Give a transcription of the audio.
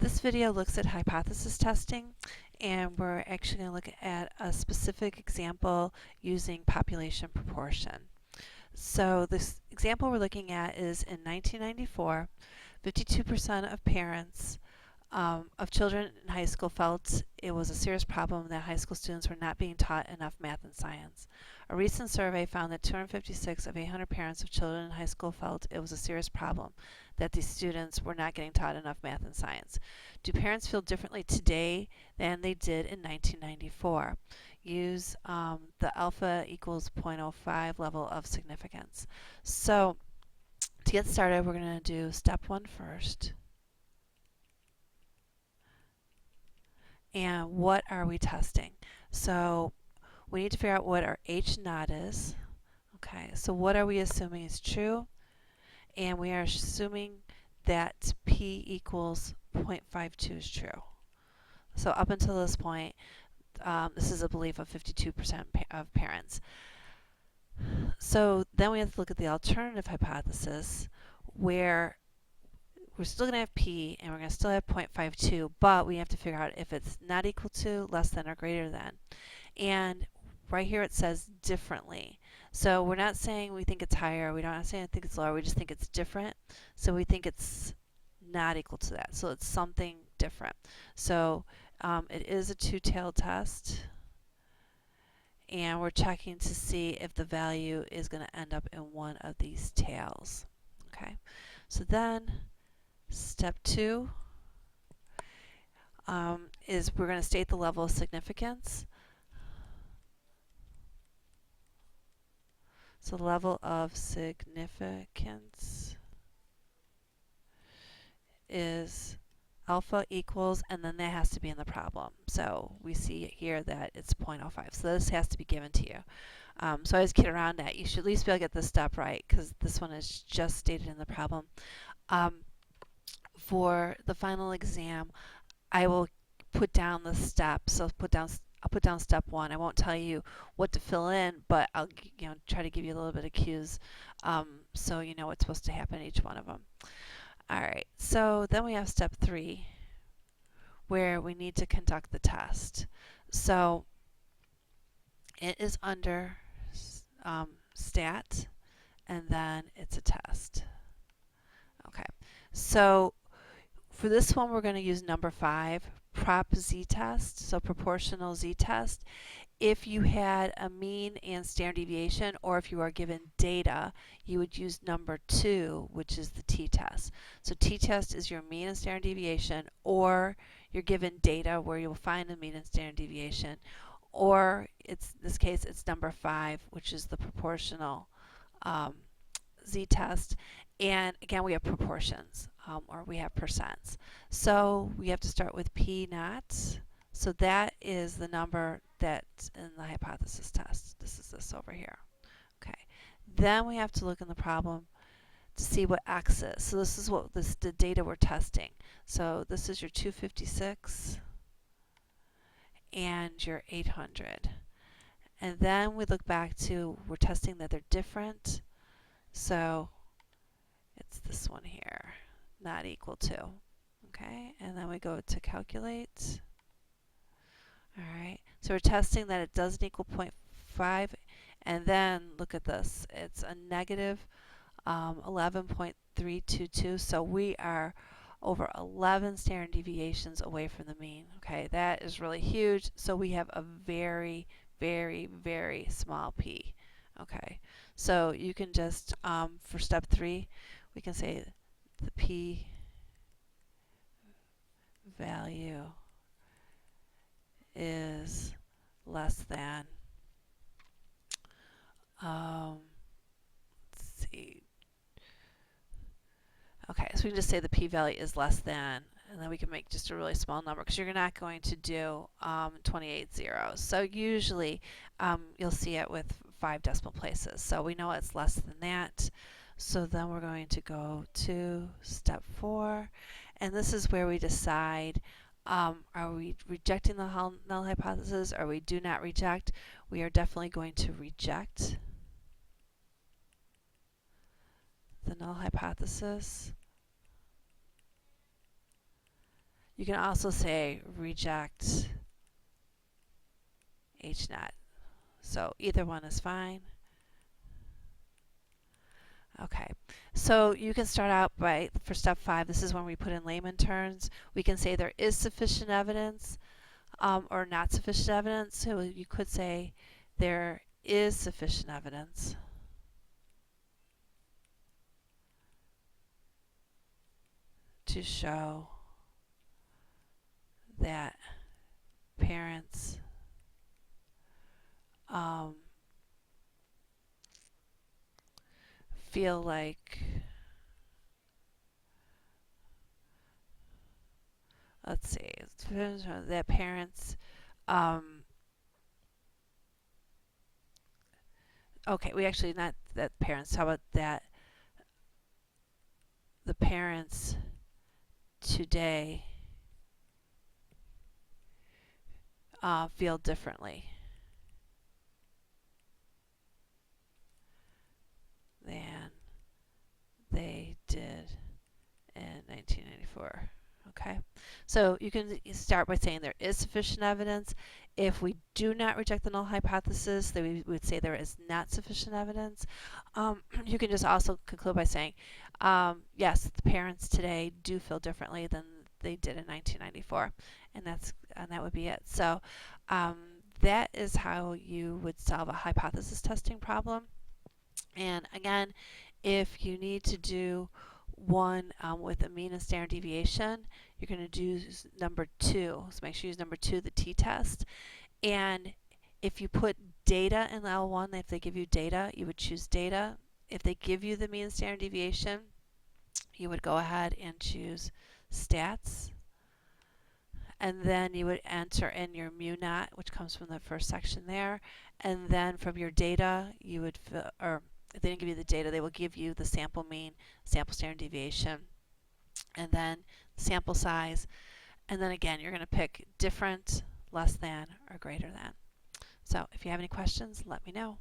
This video looks at hypothesis testing, and we're actually going to look at a specific example using population proportion. So this example we're looking at is in 1994, 52% of parents of children in high school felt it was a serious problem that high school students were not being taught enough math and science. A recent survey found that 256 of 800 parents of children in high school felt it was a serious problem that these students were not getting taught enough math and science. Do parents feel differently today than they did in 1994? Use the alpha equals 0.05 level of significance. So to get started, we're going to do step 1 first. And what are we testing? So we need to figure out what our H naught is. Okay, so what are we assuming is true? And we are assuming that P equals 0.52 is true. So up until this point, this is a belief of 52% of parents. So then we have to look at the alternative hypothesis, where we're still going to have P and we're going to still have 0.52, but we have to figure out if it's not equal to, less than, or greater than. And right here it says differently. So we're not saying we think it's higher, we don't say I think it's lower, we just think it's different. So we think it's not equal to that. So it's something different. So it is a two-tailed test, and we're checking to see if the value is going to end up in one of these tails. Okay, so then step 2 is we're going to state the level of significance. So the level of significance is alpha equals, and then that has to be in the problem. So we see here that it's 0.05. So this has to be given to you. So I always kid around that. You should at least be able to get this step right, because this one is just stated in the problem. For the final exam, I will put down the steps. So I'll put down step 1. I won't tell you what to fill in, but I'll try to give you a little bit of cues so you know what's supposed to happen in each one of them. Alright, so then we have step 3, where we need to conduct the test. So it is under stat, and then it's a test. Okay, so for this one we're going to use number 5, prop z-test, so proportional z-test. If you had a mean and standard deviation, or if you are given data, you would use number 2, which is the t-test. So t-test is your mean and standard deviation, or you're given data where you'll find the mean and standard deviation, or in this case it's number 5, which is the proportional z-test. And again, we have proportions, or we have percents. So we have to start with P naught. So that is the number that's in the hypothesis test. This is this over here. Okay. Then we have to look in the problem to see what X is. So this is the data we're testing. So this is your 256 and your 800. And then we look back to, we're testing that they're different. So it's this one here, not equal to. Okay, and then we go to calculate. Alright, so we're testing that it doesn't equal 0.5, and then look at this. It's a negative 11.322, so we are over 11 standard deviations away from the mean. Okay, that is really huge, so we have a very, very, very small p. Okay, so you can just, for step 3, we can say the p value is less than, let's see, okay, so we can just say the p-value is less than, and then we can make just a really small number, because you're not going to do 28 zeros. So usually you'll see it with 5 decimal places. So we know it's less than that. So then we're going to go to step 4, and this is where we decide, are we rejecting the null hypothesis, or we do not reject? We are definitely going to reject the null hypothesis. You can also say reject H naught. So either one is fine. Okay, so you can start out by, for step 5, this is when we put in layman terms. We can say there is sufficient evidence or not sufficient evidence. So you could say there is sufficient evidence to show that parents feel like, let's see, that parents, okay, we actually, not that parents, how about that the parents today feel differently than they did in 1994. Okay, so you can start by saying there is sufficient evidence. If we do not reject the null hypothesis, then we would say there is not sufficient evidence. You can just also conclude by saying, yes, the parents today do feel differently than they did in 1994, and that would be it. So that is how you would solve a hypothesis testing problem. And again, if you need to do one with a mean and standard deviation, you're going to do number 2. So make sure you use number 2, the t-test. And if you put data in L1, if they give you data, you would choose data. If they give you the mean and standard deviation, you would go ahead and choose stats. And then you would enter in your mu naught, which comes from the first section there. And then from your data, you would fill, or if they didn't give you the data, they will give you the sample mean, sample standard deviation, and then sample size. And then again, you're going to pick different, less than, or greater than. So if you have any questions, let me know.